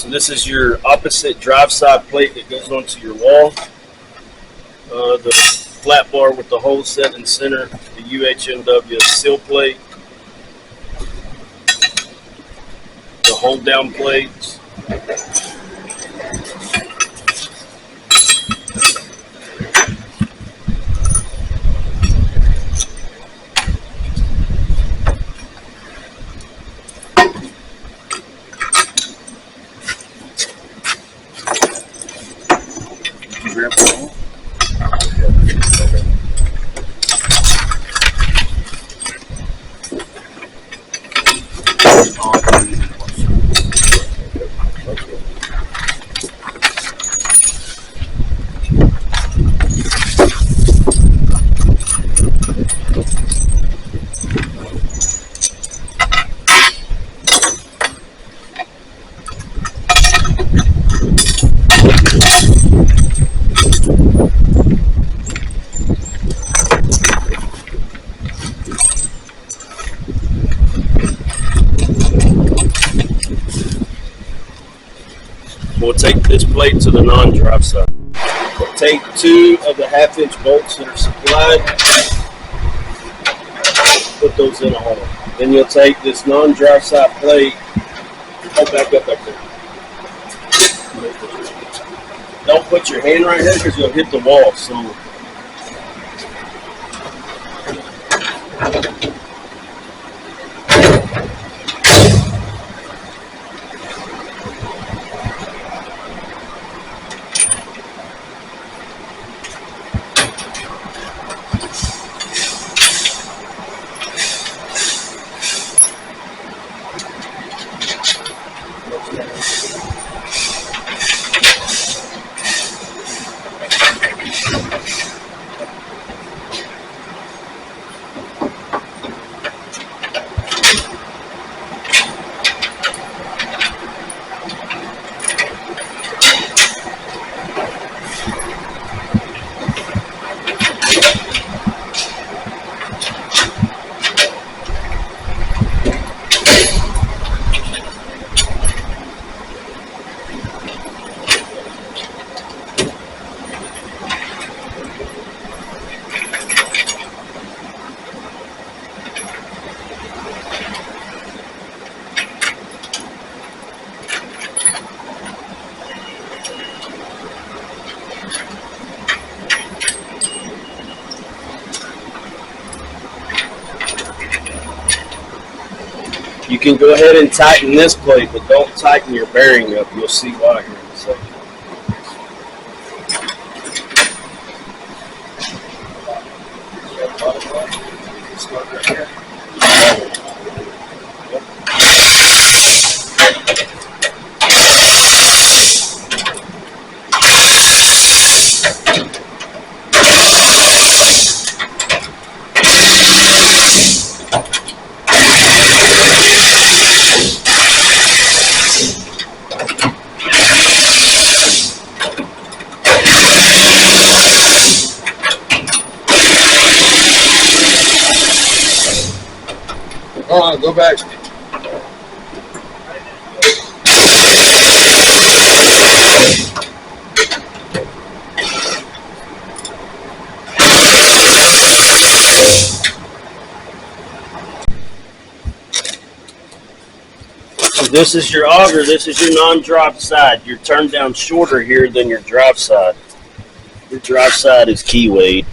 So this is your opposite drive side plate that goes onto your wall. The flat bar with the hole set in center, the UHMW seal plate, the hold down plates, we'll take this plate to the non-drive side. We'll take 2 of the 1/2-inch bolts that are supplied, put those in a hole. Then you'll take this non-drive side plate, hold back up there. Don't put your hand right here because you'll hit the wall. So you can go ahead and tighten this plate, but don't tighten your bearing up. You'll see why here in a second. Go back. So this is your auger. This is your non-drive side. You're turned down shorter here than your drive side. Your drive side is keywayed.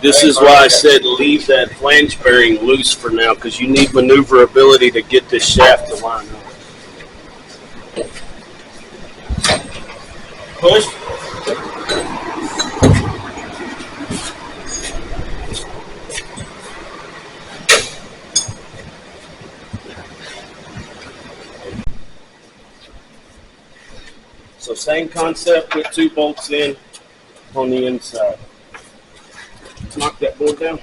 This is why I said leave that flange bearing loose for now, because you need maneuverability to get this shaft to line up. Push. So same concept, put 2 bolts in on the inside. Knock that board down.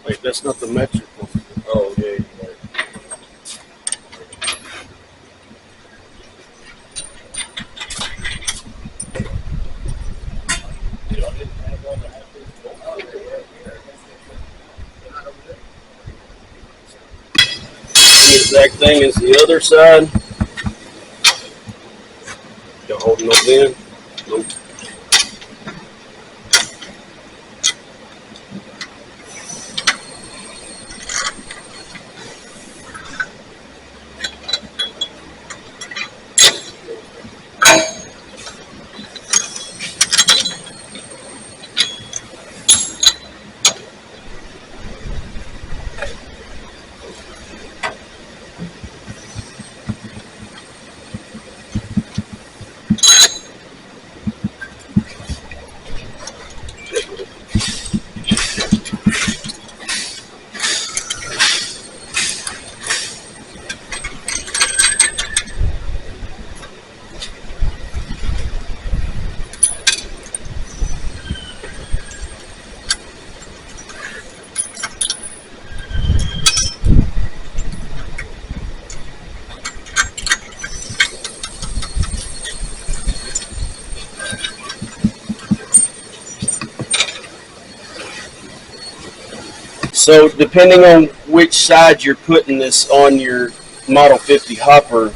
Wait, that's not the metric one. Oh, yeah, you're right. The exact thing as the other side. You holding those in? Nope. So depending on which side you're putting this on your Model 50 hopper,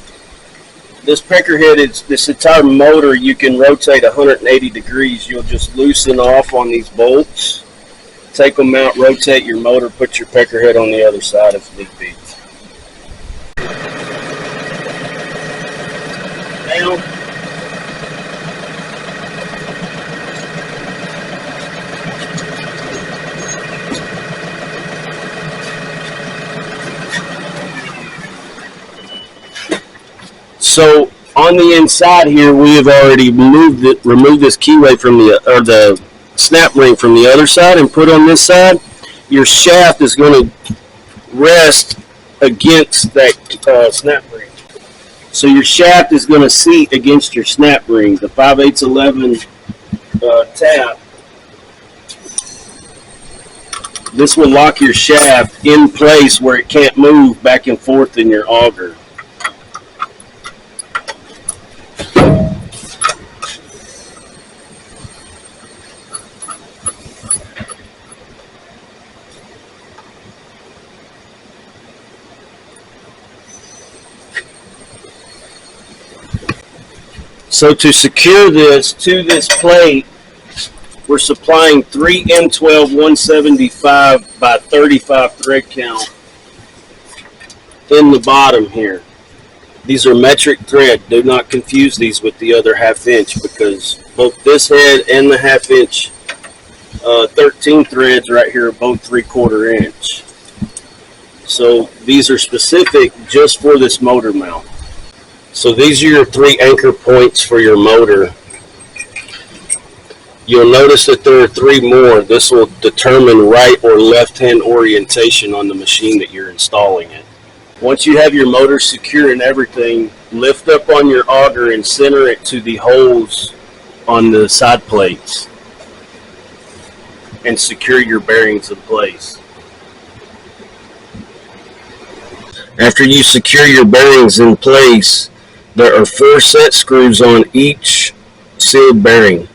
this pecker head is this entire motor you can rotate 180 degrees. You'll just loosen off on these bolts, take them out, rotate your motor, put your pecker head on the other side if need be. Down. So on the inside here, we have already removed this keyway from the snap ring from the other side and put on this side. Your shaft is going to rest against that snap ring. So your shaft is going to seat against your snap ring. The 5/8 tab. This will lock your shaft in place where it can't move back and forth in your auger. So to secure this to this plate, we're supplying 3 M12 175 by 35 thread count in the bottom here. These are metric thread. Do not confuse these with the other 1/2 inch, because both this head and the 1/2 inch 13 threads right here are both 3/4 inch. So these are specific just for this motor mount. So these are your 3 anchor points for your motor. You'll notice that there are 3 more. This will determine right or left-hand orientation on the machine that you're installing it. Once you have your motor secure and everything, lift up on your auger and center it to the holes on the side plates and secure your bearings in place. After you secure your bearings in place, there are 4 set screws on each sealed bearing.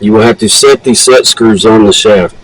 You will have to set these set screws on the shaft.